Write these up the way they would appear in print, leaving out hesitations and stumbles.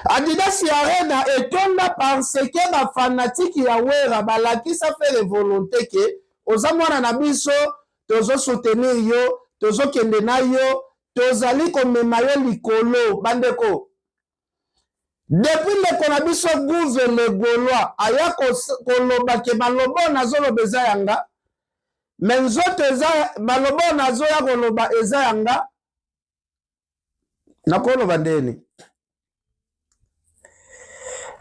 Adidas Arena etonda parce que ba fanatique ya wera balakisa faire volonté que ozamwana na biso tozo soutenir yo tozo kende na yo tozali komema yo likolo bandeko. Depuis le na biso gouverne Gaulois aya koloba ke balobo nazoloba eza yanga mais nzoto eza balobo nazoya koloba eza yanga nakoloba ndeni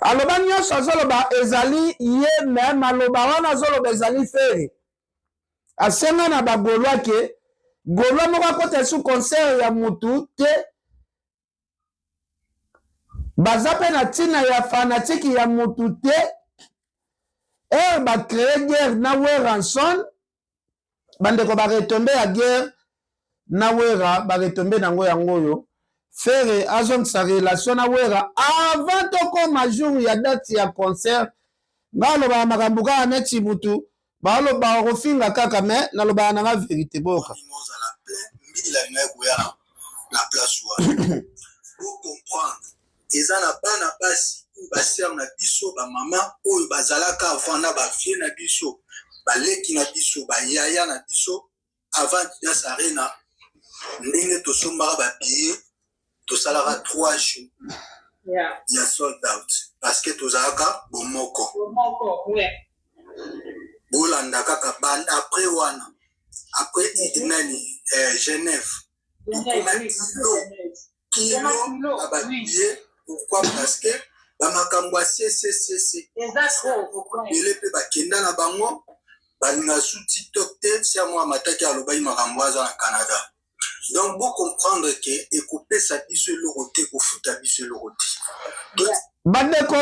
aloba nyonso azoloba ezali ye me aloba wana azoloba ezali fere asenga na bagolwa ke golwa moko akota su concert ya mutu te baza pe na ntina ya fanatike ya mutu te bacrée guerre na wera nson bandeko baretombe ya guerre na wera baretombe nango yango oyo Fere azongisa relation na wera avant tokoma jour ya date ya concert ngaloba makambo kaka neti mutu baloba kofinga kaka me naloba nanga vérité boka la place pour comprendre eza na bana basi baser na biso ba mama oyo bazalaka avant na ba vie na biso baleki na biso ba yaya na biso avant Adidas Arena ndenge tosombaka ba billet to salara 3 jours. Il y a sold out. Parce que tozalaka bomoko. Ouais. Bolanda kaka band après wana. Après nani Genève. Kilo ababiye. Pourquoi? Parce que bamakambo CCCC. Ele pe bakenda na bango balinga sous TikTok te sia moi mataki alobai makambo aza na Canada. Donc, vous comprendre que écouper sa biso l'oroté ou fout à biso l'oroté. Bandeko,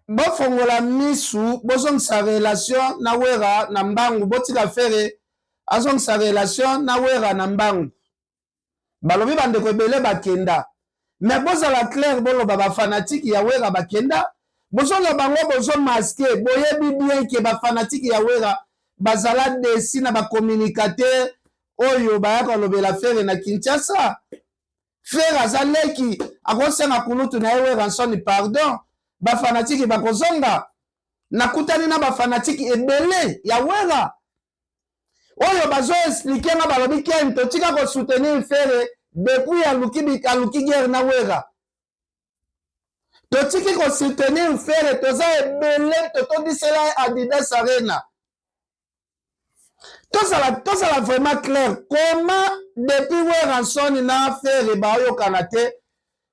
bofongola misu, bozong sa relation na wera na mbangu, botika fere, azong sa relation na wera na mbangu. Balobi bandeko ebele bakenda. Mais bozala clair bolo baba fanatique ya wera bakenda. Bozolo bango bozo masqué, boyebi bien que ba fanatique ya wera bazala desi na ba communicateur oyo bayaka lobela fere na Kinshasa fere azaleki akosenga kulutu na ewe ransoni pardon ba fanatiki bakozonga nakutani na ba fanatiki ebele ya wera oyo bazo expliquer na balobi kento tika ko soutenir fere depuis aluki guerre na wera to tiki ko soutenir fere toza ebele totondisela Adidas Arena. Tout ça vraiment clair. Comment depuis Weranson na faire bayo kanate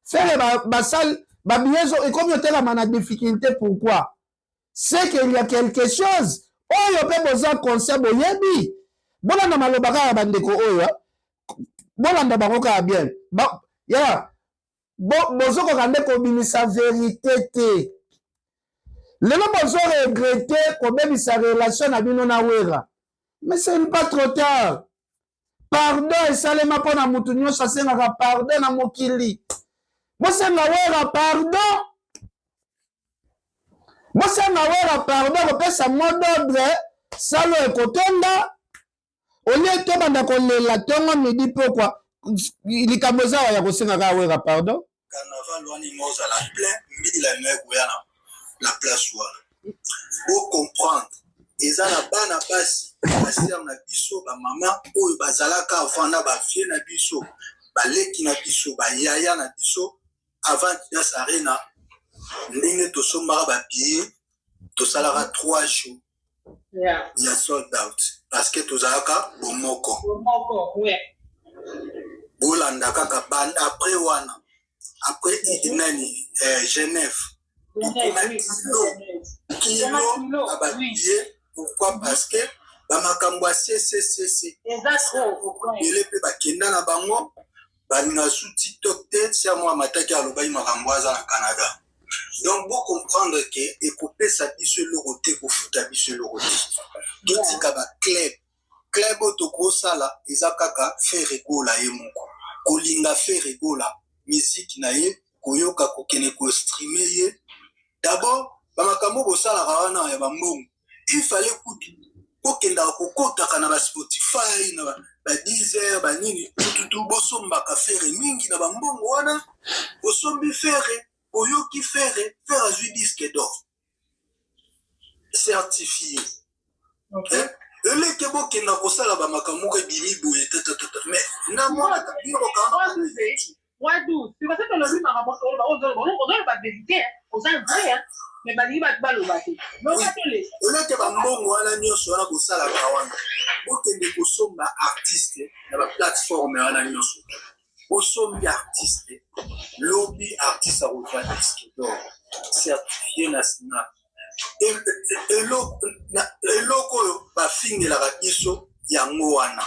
faire basal babiezo et comme yote la mana difficulté pourquoi? C'est qu'il y a quelque chose. Oh yo pe besoin conseil boyebi. Bona na malobaka ya bandeko oyo. Bona ndabako ka bien. Ba ya bozo ko kande ko binisa vérité te. Lelo bozo regretter ko bebisa relation na bino na wera. Mais ce n'est pas trop tard. Pardon et salema pona mutu nyonso asengaka pardon na mokili. Bosenga wera pardon. Bosenga wera pardon kopesa mot d'ordre salo ekotonda. Olie to banda kolela tongo midi pourquoi likambo zawa ya kosenga ka wera pardon. Carnaval wani moza la plein midi la nguyana la place wana. Pour comprendre eza na bana basi baser na biso ba mama oyo bazalaka avant na ba vie na biso baleki na biso ba yaya na biso avant Adidas Arena ndenge tosombaka ba billet to salara 3 jours. Il y a sold out parce que tozalaka bomoko. Ouais. Bolanda kaka band après wana. Après nani Genève. Kilo ababiye. Pourquoi? Parce que bamakambo CCCC. Ele pe bakenda na bango balinga sous TikTok te sia moi mataki alobai makambo aza na Canada. Donc vous comprendre que écouper sa biso l'oroté pour fout à biso l'oroté. Tout tika ba club otoko sala eza kaka faire gola ye moko. Kolinga faire gola musique na ye koyoka kokene ko streamer ye. D'abord bamakambo ko sala wana ya bambongo. Il fallait kokenda kokotaka na ba Spotify na ba Deezer ba nini tout bosombaka fere mingi na bambongo wana bosombi fere Oyo qui faire un disque d'or. Certifié. Ok. Le kebo qui n'a pas ça là-bas, makamouke bimi boué, mais n'a moi la kabine au camp. Wadou, c'est parce que le lui m'a rapporté, on doit pas vérité, on s'en vrai, mais bah, il va te balobater. Non, pas te laisser. Le keba mbongo ala nyonso ala kosala kawana. Okende kosomba artiste na ba plateforme ala nyonso. Osombi artiste, lobby artiste a rejoint disque d'or, certifié national. Eloko bafingelaka biso yango wana.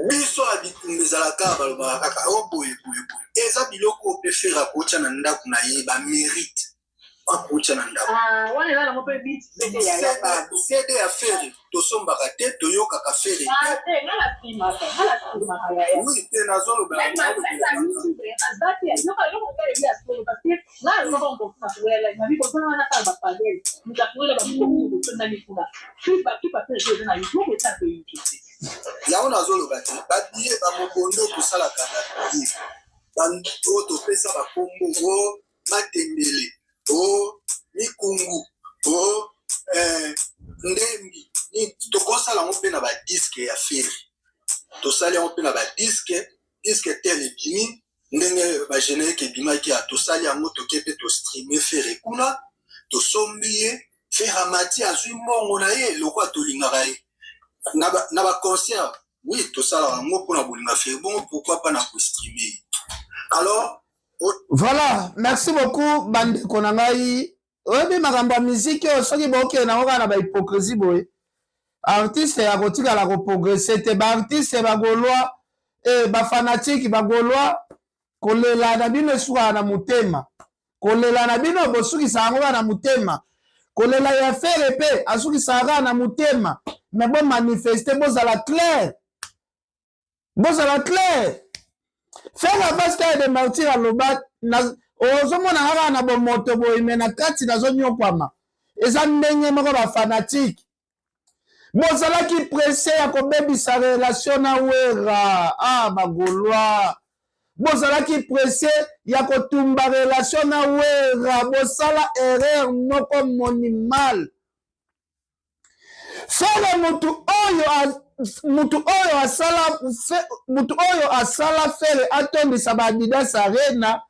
Biso abitumba ezalaka balobaka kaka boye. Eza biloko ope faire akocha na ndako na ye ba mérite. Akocha na ndako. Wana eza nango mpe beat CD ya yaka. CD ya faire tosombaka te toyokaka faire te. Te ngala primaka ya. Oui, te nazoloba. Même la YouTube, azaki ya. Yoko kale bi asko parce que là on va on peut faire la vie comme ça na ka ba padel. Nous avons la beaucoup de na mikuna. Tu pas faire jeu na YouTube et ça que YouTube. Yango nazoloba te babiye bamobondo kosalaka na biye banto topesa bakombo o matembele o mikungu o ndembi tokosala yango mpe na badiske ya feri tosali yango mpe na badiske tel ebimi ndenge bagénérique ebimaki ya tosali yango toke mpe tostreame feri kuna tosombi ye feri amati azwi mbongo na ye lokwa tolingaka ye na ba concert oui tout ça là moi pour la boule m'a fait bon pourquoi pas na streamer alors voilà merci beaucoup bande konangai oyebi makambo ya musique oyo soki bokende nango kaka na bahypocrisie boye artiste ya kotikala koprogresse te baartiste bagolwa bafanatike bagolwa kolela na bino esukaka na motema kolela na bino bosukisaka yango kaka na motema kolela ya fere mpe asukisaka kaka na motema mais bon manifester bozala clair faire avance taille de martyr aloba ozomona kaka na bomoto boye me na kati nazonyokwama eza ndenge moko bafanatike bozalaki presse ya kobebisa relation na wera bagolwa bozalaki presse ya kotumba relation na wera bosala erreur moko monimal fere mutu oyo asala fere atondisa baadidas arena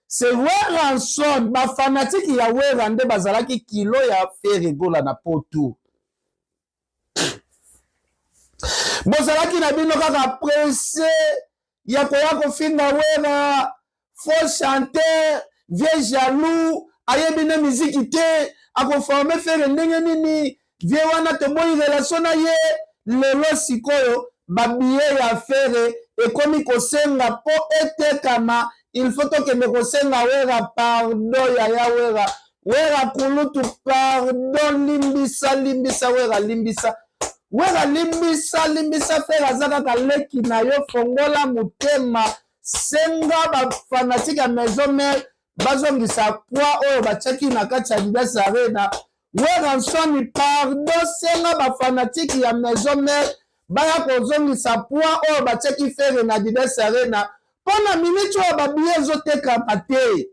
se weranson bafanatiki ya wera nde bazalaki kilo ya fere gola na poto bozalaki na bino kaka presse ya koya kofinga wera faux chanteur vieux jaloux ayebi ne miziki te akoforme fere ndenge nini vie wana toboyi relation na ye lelo sikoyo babiye ya fere ekomi kosenga po etekama il faut tokende kosenga wera pardon ya wera kulutu pardon limbisa wera limbisa fere aza kaka leki na yo fongola motema senga bafanatike ya maison mare bazongisa poa oyo batiaki na kati ya Adidas Arena wera nsoni pardon senga bafanatike ya maison mare baya kozongisa poa oyo batiaki fere na Adidas Arena mpona miniti oyo babiye ezotekama te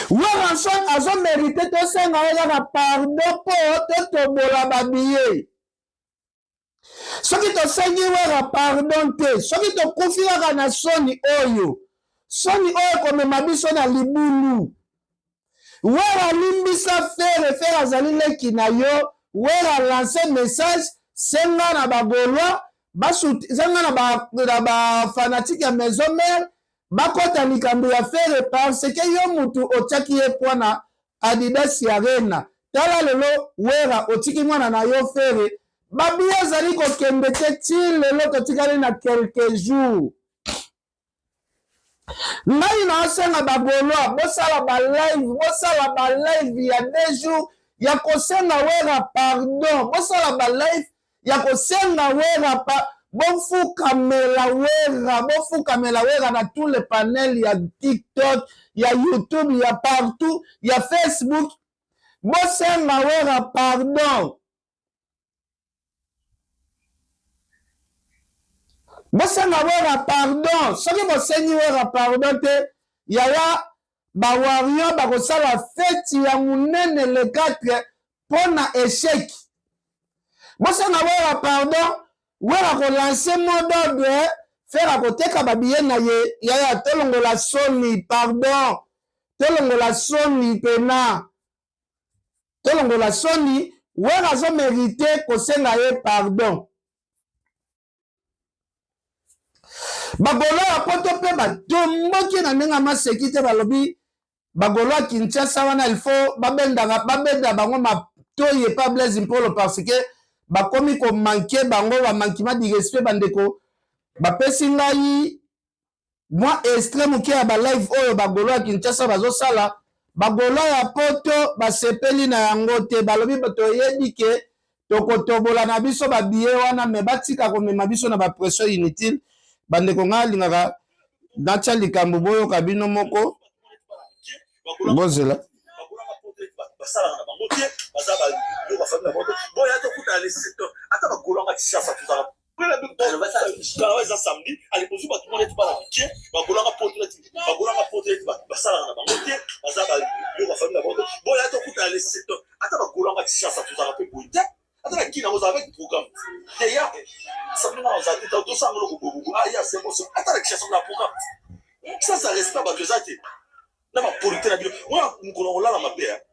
wera nsoni azomerite tosenga oyo kaka pardon mpo totobola babiye soki tosengi wera pardon te soki tokufi kaka na soni oyo komema biso na libulu wera limbisa fere azali leki na yo wera lance message senga na bagolwa senga na bafanatike ya maison mare bakota likambo ya fere parce ke yo mutu otiaki ye pwana Adidas Arena tala lelo wera otiki mwana na yo fere babiye ezali kokende te ti lelo totikali na quelques jours ngai naosenga bagolwa bosala balive ya 2 jours ya kosenga wera pardon bosala balive ya kosenga wera bofukamela wera na tous les panels ya TikTok ya YouTube ya partout ya Facebook bosenga wera pardon Bosenga wera pardon. Soki bosengi wera pardon te. Yaya bawarion bakosala feti ya munene le 4 pona échec. Bosenga wera pardon. Wera ko lancer mot d'ordre. Faire koteka babiye na ye. Yaya tolongola soni pardon. Tolongola soni pena. Tolongola soni. Wera zo mérité kosenga ye pardon. Bagolo ya poto pe batomboki na ndenge maseki te balobi bagolo ya Kinshasa wana il faut babenda bango matoyi pa Blaise Mpolo parce que bakomi ko manquer bango ba manquement de respect bandeko bapesi ngai moi extrême ki ya ba live oyo bagolo ya Kinshasa bazosala bagolo ya poto basepeli na yango te balobi toyebi ke tokotobola na biso babiye wana me batika komema biso na ba pression inutile bandeko nga lingaka natya likambo boyoka bino moko bozela Atala qui nous avec programme. D'ailleurs, ça me l'a dit dans 200 euros pour vous. Ah, il y a 5 mois. Atala qui cherche le programme. Ça reste pas parce que na ma politique na bio. Moi, nous connaissons là ma paix.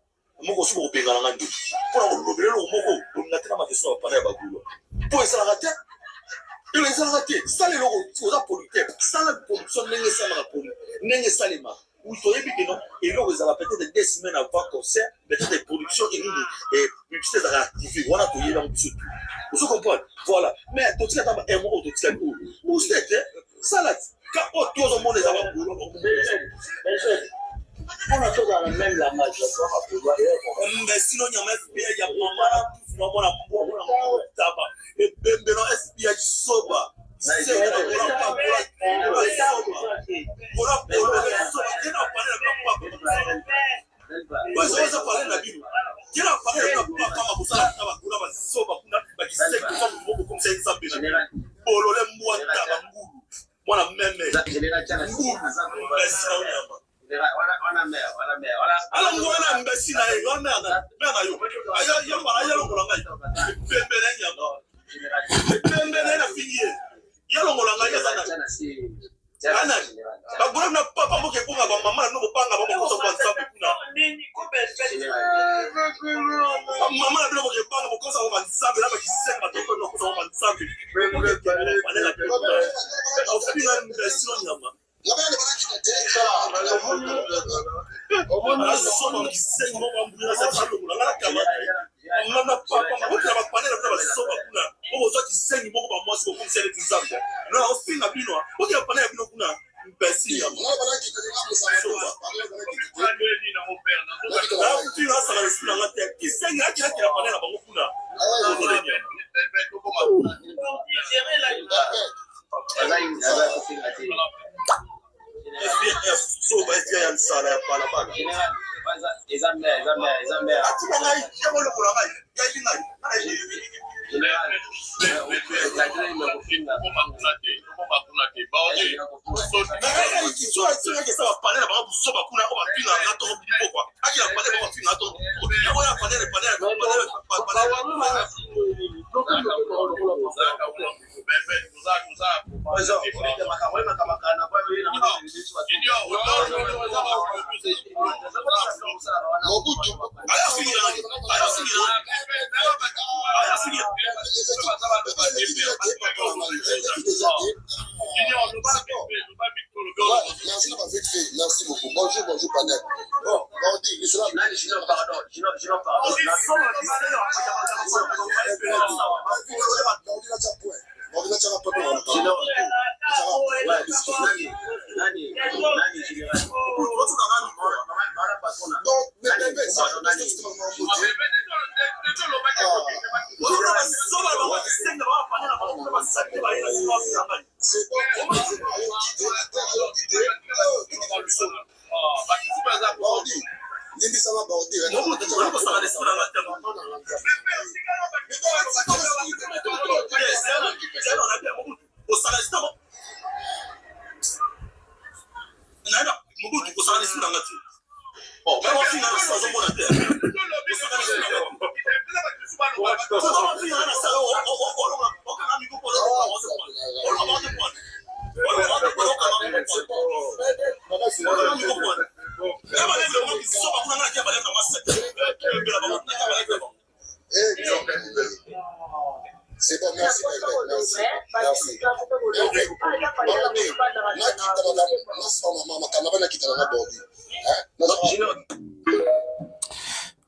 Moi, je suis au pays dans la langue. Pour le lever le moko, pour na tena ma question pas na bagulo. Pour ça la rater. Il les a raté. Ça les logos, c'est la politique. Ça la production n'engage ça la politique. N'engage ça les ma. Où tu es bien non et là vous allez peut-être des semaines avant concert peut-être des productions et publicités à activer voilà tout y est dans tout vous comprenez voilà mais tout ça dans un mois tout ça vous savez ça là quand tout le monde est avant on a tout dans la même langage mais sinon il y a même il y a maman taba et bembe non espia soba bagona papa moke kunga ba mama no bopanga ba mokoso kwa nzambe kuna mama na bilo moke panga mokoso kwa nzambe na ba kisenga toko no koso kwa nzambe banela pe au fina ndesino nyama labana bana kitete omona soma kisenga mo bambula sa tsalo ngala kama mama papa moke ba panela ba soba kuna o zo kisenga mo ba mwasi ko kumsele nzambe no au fina bino moke ba panela bino kuna mpesi ya mo bana kitete na soba Merci beaucoup. Bonjour, panel. Bon, C'est bon, merci.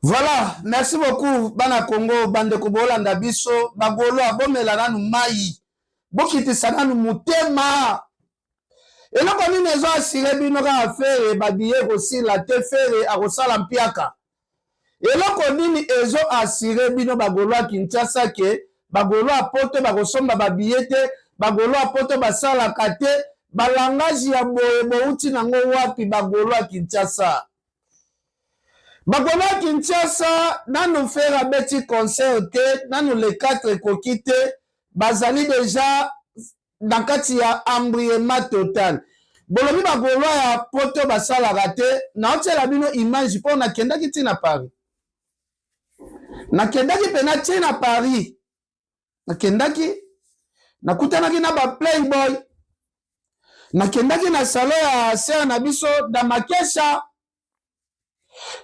Voilà, merci beaucoup bana Congo bande ko bolanda biso bagolo abomela nanu mai bokitisa nanu mutema eloko nini ezo asire bino ka fere babiye kosila te fere akosala mpiaka eloko nini ezo asire bino bagolo ya Kinshasa ke bagolo ya poto bakosomba babiye te bagolo ya poto basalaka te balangaji ya boye bouti nango wapi bagolo ya Kinshasa bagolo ya Kinshasa nanu faire abeti concert te nanu le 4 koki te bazali deja na kati ya embriement total bolobi bagolo ya poto basalaka te naotiela bino image mpo nakendaki ntina Paris nakendaki pena ntina Paris nakendaki nakutanaki na ba playboy nakendaki na salon ya sere na biso Damakesha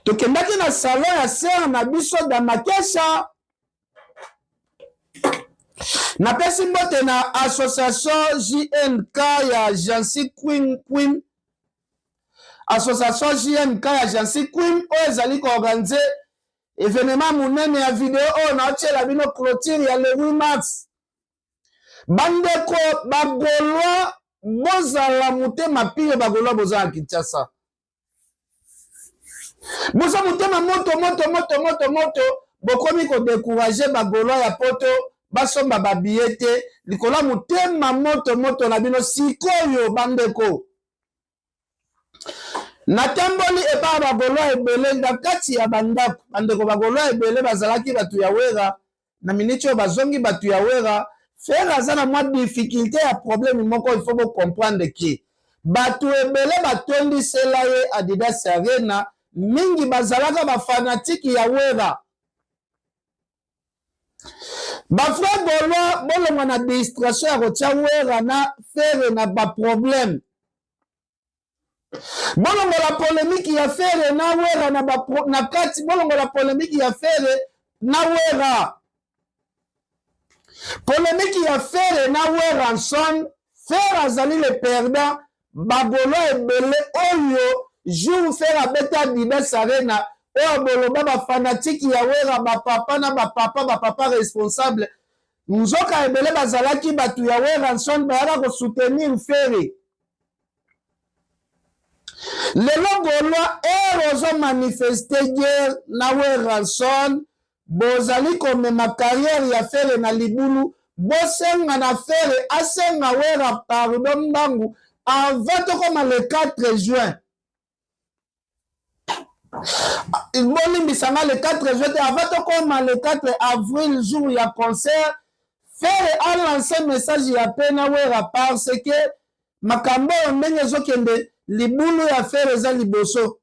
tokendaki na salon ya sere na biso Damakesha napesi mbote na association JNK ya Jancy Queen association JNK ya Jancy Queen oyo ezali koorganize événement munene ya video oyo naotiela bino clôture ya le 8 mars bandeko bagolwa bozala motema pire bagolwa bozala Kinshasa boza motema moto bokomi kodécourage bagolwa ya poto basomba babiye te likola motema moto na bino sikoyo bandeko natamboli epa bagolwa ebele na kati ya bandako bandeko bagolwa ebele bazalaki batu ya wera na miniti oyo bazongi batu ya wera faire aza na mwa difficulté ya problème moko il faut bo comprendre ki batu ebele batondisela ye Adidas Arena mingi bazalaka bafanatiki ya wera bafrère golwa bolonga na distraction ya kotia wera na fere na baproblème bolongola polémique ya fere na wera na kati bolongola polémique ya fere na wera polémique ya fere na wera nson fere azali le perdant bagolo ebele oyo jour fere abeta Adidas Arena oyo boloba bafanatiki ya wera bapapa responsable nzoka ebele bazalaki batu ya wera nson bayaka kosoutenir fere lelo golwa ozo manifeste guerre na wera nson bozali komema carrière ya fere na libulu bosenga na fere asenga wera pardon mbangu avant tokoma le 4 juin bolimbisanga le 4 juin avant tokoma le 4 avril jour ya concert fere a lancé message ya pena wera parce que makambo oyo ndenge ezokende libulu ya fere eza liboso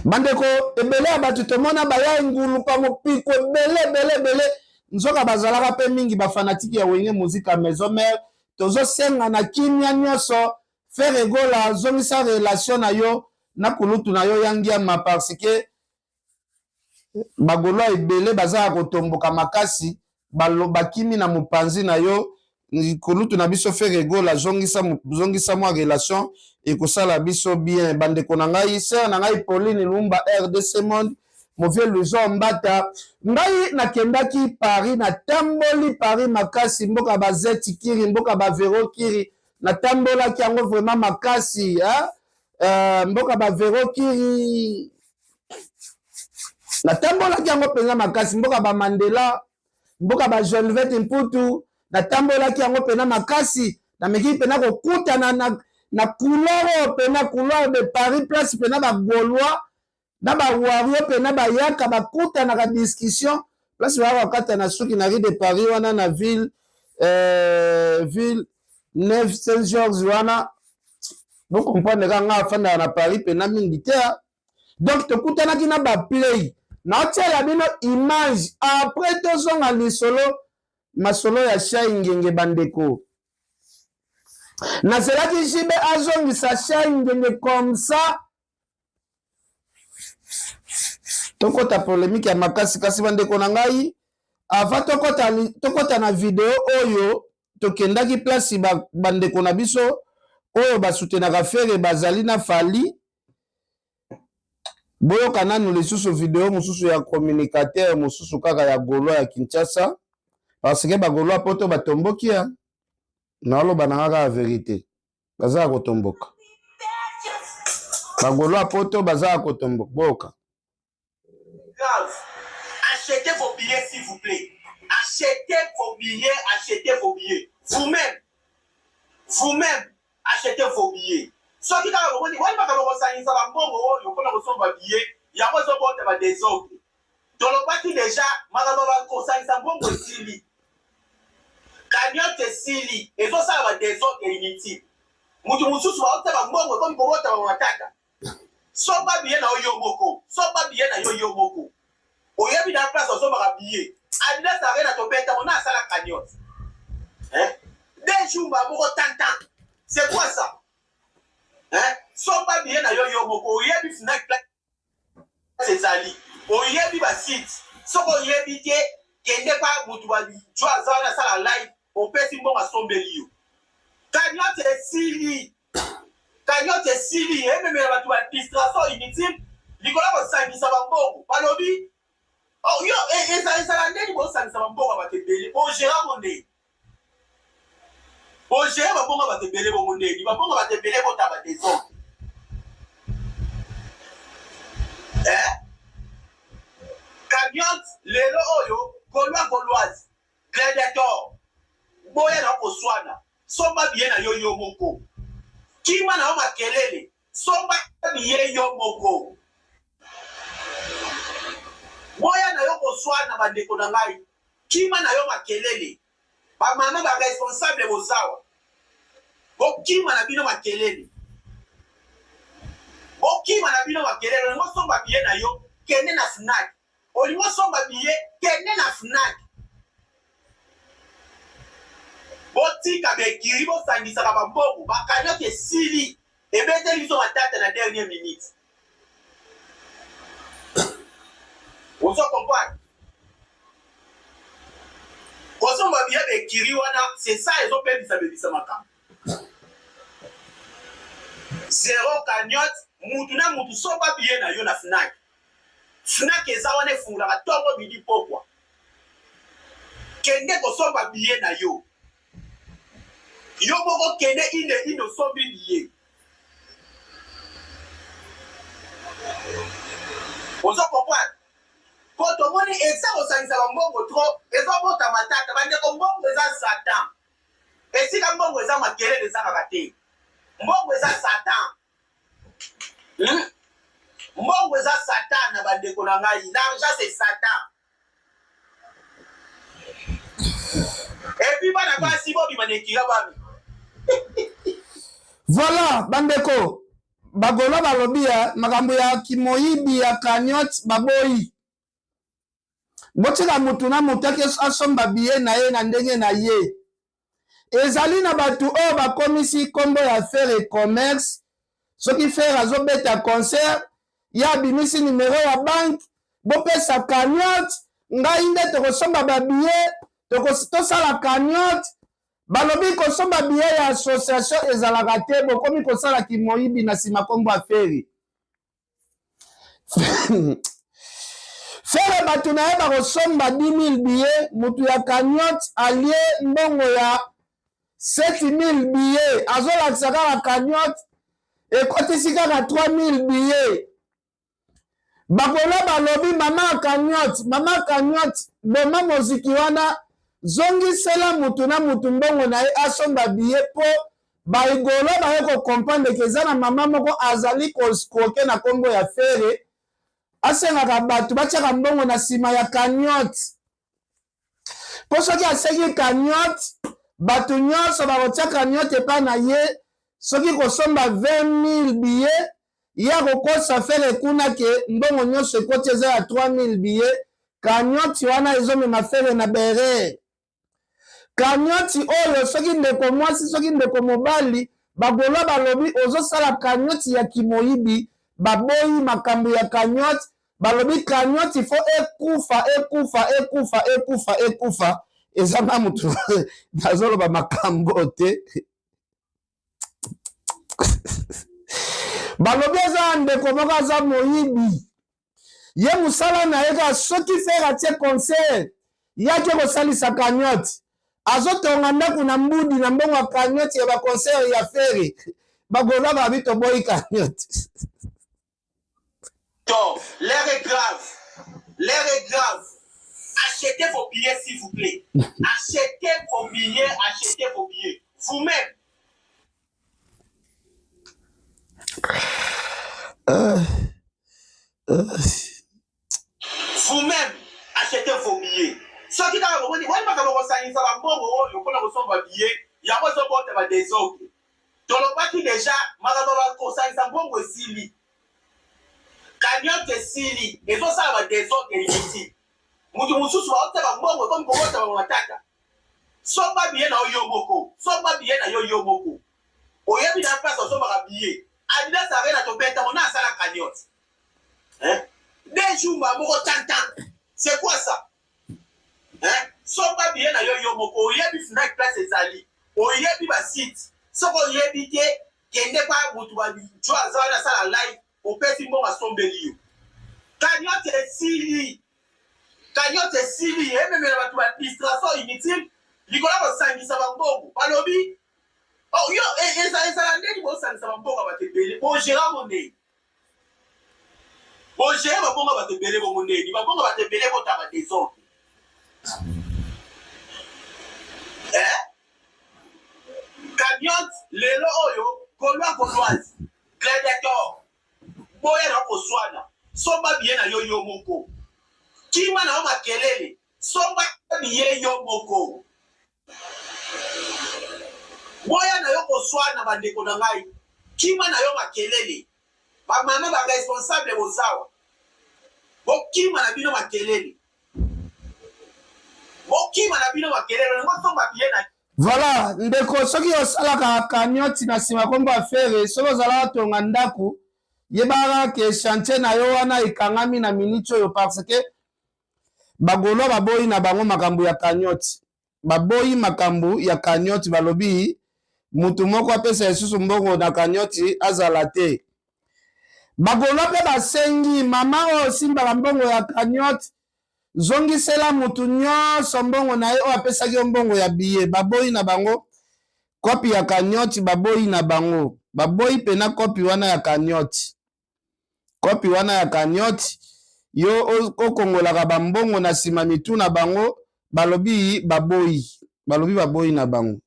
bandeko ebele ya bato tomona baya ngulupa mopiko ebele nzoka bazalaka mpe mingi bafanatiki ya wenge muzika maison mare tozosenga na kimia nyonso fere egola azongisa relation na yo na kulutu na yo yangiama parce que bagolo ebele bazala kotomboka makasi bakimi na mopanzi na yo kulutu na biso fere egola zongisa mwa relation ekosala biso bien bandeko na ngai sere na ngai Pauline Lumba RDC Monde movie Luzo Mbata ngai nakendaki Paris natamboli Paris makasi mboka bazeti kiri mboka bavero kiri natambolaki yango vraiment makasi mboka bavero kiri natambolaki yango penza makasi mboka bamandela mboka bajolvete mputu natambolaki yango pena makasi nameki pena kokutana na couleur pena couleur de Paris place pena bagolwa na bawario pena bayaka bakutana ka discussion place bakata na suki na rue de Paris wana na ville 9 Saint-Georges wana Vous comprenez quand on a fait dans Paris, pena militaire. Donc, tu coûtes na ba play. Na tia la bino image. Après, tu son à l'isolo. Ma solo ya Shai Ngenge bandeko. Na cela qui jibe azongi sa Shai Ngenge comme ça. Toko ta polémique ya makasi kasi bandeko na ngai. Avant tokota na video oyo. Tokendaki place bandeko na biso. Oyo basutenaka fere bazali na fali. Boyo kananu lisusu video mususu ya communicateur mususu kaka ya Gaulois ya Kinshasa. Parce que ba Gaulois poto batomboki ya. Na olo bananga la vérité. Baza kotomboka. Ba Gaulois poto baza kotomboka. Boka. Achetez vos billets s'il vous plaît. Achetez vos billets, achetez vos billets. Vous-même, achetez vos billets. Ce qui est le cas, on va faire ça, on va billets. Il y a pas des autres. Dans le parti déjà, madame va conseiller ça bon pour Sili. Cagnotte Sili. Et ça va des autres inutiles. Mutu soit on va bon comme pour votre attaque. Soit pas bien na Yomoko. Soit pas bien na Yomoko. Au yabi dans place on va billet. Adina ça rien à ton père, on a ça la cagnotte. Hein? Des jours va moko tantan. C'est quoi ça? Hein? Soit pas bien na Yomoko. Au yabi finalement c'est sali. Au yabi ba site. So ko yabi te kende pa mutu ba joa za na sala live. On peut si bon à son belio. Cagnotte Sili. Cagnotte Sili. Et même la tu va distraction inutile. Nicolas va s'agir va bon. Palobi. Oh yo et ça la ndeni bo s'agir va bon va te belé. Bon Gérard Mondé. Bon Gérard va bon va te belé bon Mondé. Il va bon va te belé bon ta va des autres. Cagnotte lelo oyo Gauloise Gladiator boya na koswana somba bien na yo moko kima na makelele somba bien yo moko boya na yo koswana bandeko na ngai kima na yo makelele ba mama ba responsable bozawa bo kima na bino makelele ngo somba bien na yo kende na FNAC olimo somba bien kende na FNAC botika bekiri bosangisa ka bambogo bakanyaki Sili ebeteli biso batata na dernière minute. Ozo comprendre? Kosomba bien bekiri wana c'est ça ezopelisa makambo. Zéro cagnotte mutu na mutu somba bien na yo na FNAC. FNAC eza wana efungulaka ntongo midi pokwa. Kende kosomba bien na yo. Yo moko kende ine sombi billet. Ozo comprendre? Quand on moni eza kosangisa bambongo trop, eza bota matata, bandeko mbongo eza Satan. Esika mbongo eza makelele eza kaka te. Mbongo eza Satan. Mbongo eza Satan na bandeko na ngai. L'argent c'est Satan. Et puis bana basi bobi manekira bami. Voilà, bandeko. Bagolo balobi ya makambo ya kimoyibi ya cagnotte baboyi. Botika mutu na mutaki asomba biye na ye na ndenge na ye. Ezali na batu o bakomisi kombo ya faire commerce. Soki faire azobeta concert, ya bimisi numéro ya banque, bopesa cagnotte, ngai nde tokosomba babiye, tosala cagnotte. Balobi kosomba biye ya association ezalaka te bokomi kosala kimoyibi na sima kombo aferi. Fere batu na ye bakosomba 10 000 biye, mutu ya cagnotte alie mbongo ya 7 000 biye, azolakisa kaka cagnotte ekotisi kaka 3 000 biye. Bakola balobi mama cagnotte boma moziki wana zongisela mutu na mutu mbongo na ye asomba biye po baigolo baye kokomprendre ke eza na mama moko azali koske na kombo ya fere asengaka bato batiaka mbongo na nsima ya cagnotte po soki asengi cagnotte bato nyonso bakotia cagnotte epai na ye soki kosomba 20 000 billets ya kokosa fere kuna ke mbongo nyonso ekoti eza ya 3 000 billets kanyoti wana ezomema fere na bere kanyoti oyo soki ndeko mwasi soki ndeko mobali bagolo balobi ozosala kanyoti ya kimoyibi baboyi makambo ya kanyoti balobi kanyoti fo ekufa eza na mutu nazoloba makambo te balobi eza ndeko moko aza moyibi ye musala na ye kaka soki fere atie concert yaki kosalisa kanyoti azotonga ndako na mbudi na mbongo ya kanyoti ya baconcert ya fere bagolo babi toboyi kanyoti. Donc, l'air est grave. L'air est grave. Achetez vos billets, s'il vous plaît. Achetez vos billets, achetez vos billets. Vous-même. Vous-même, achetez vos billets. Ce qui t'a dit, moi, je vais ça va bon, je vais recevoir des billets. Il y a pas de des autres. Donc, le parti déjà, je vais bon aussi. Kanyoti sili ezo sala des autres ici. Mutu mususu wa oteba mbongo comme kobota wa matata. Somba biye na oyomoko. Somba biye na yoyomoko. Oyebi na place somba ka biye. Adina sare na topeta mona sala kanyoti. Hein? Des jours moko tantan. C'est quoi ça? Hein? Somba biye na yoyomoko. Oyebi fina place ezali. Oyebi ba site. Soko oyebi ke kende pa mutu ba jwa zala sala live. Au petit mot à son bélier. Cagnotte sili. Cagnotte sili. Et même la distraction inutile. Nicolas va s'en dire ça va beaucoup. Palobi. Oh yo, et ça l'a dit, bon, ça va beaucoup à te bélier. Bon, Gérard Monet. Bon, Gérard va beaucoup à te bélier, mon Monet. Il va beaucoup à te bélier pour ta des autres. Hein? Cagnotte, les loyaux, Gauloise, Gladiator. Boya na koswana somba bien na yo moko kima na makelele somba bien yo moko boya na yo koswana bandeko na ngai kima na yo makelele ba mama ba responsable bozawa bo kima na bino makelele ngo somba bien na voilà ndeko soki osalaka kanyoti na sima kombo afere soki ozala tonga ndako yebaka ke chantier na yo wana ekangami na minute oyo parce que bagolo baboyi na bango makambo ya kanyoti baboyi makambo ya kanyoti balobi mutu moko apesa lisusu mbongo na kanyoti azala te bagolo mpe basengi mama oyo osimbaka mbongo ya kanyoti zongisela mutu nyonso mbongo na ye oyo apesaki yo mbongo ya biye baboyi na bango kopi ya kanyoti baboyi na bango baboyi pena kopi wana ya kanyoti kopi wana ya kanyoti yo okongolaka bambongo na sima mitu na bango balobi baboyi na bango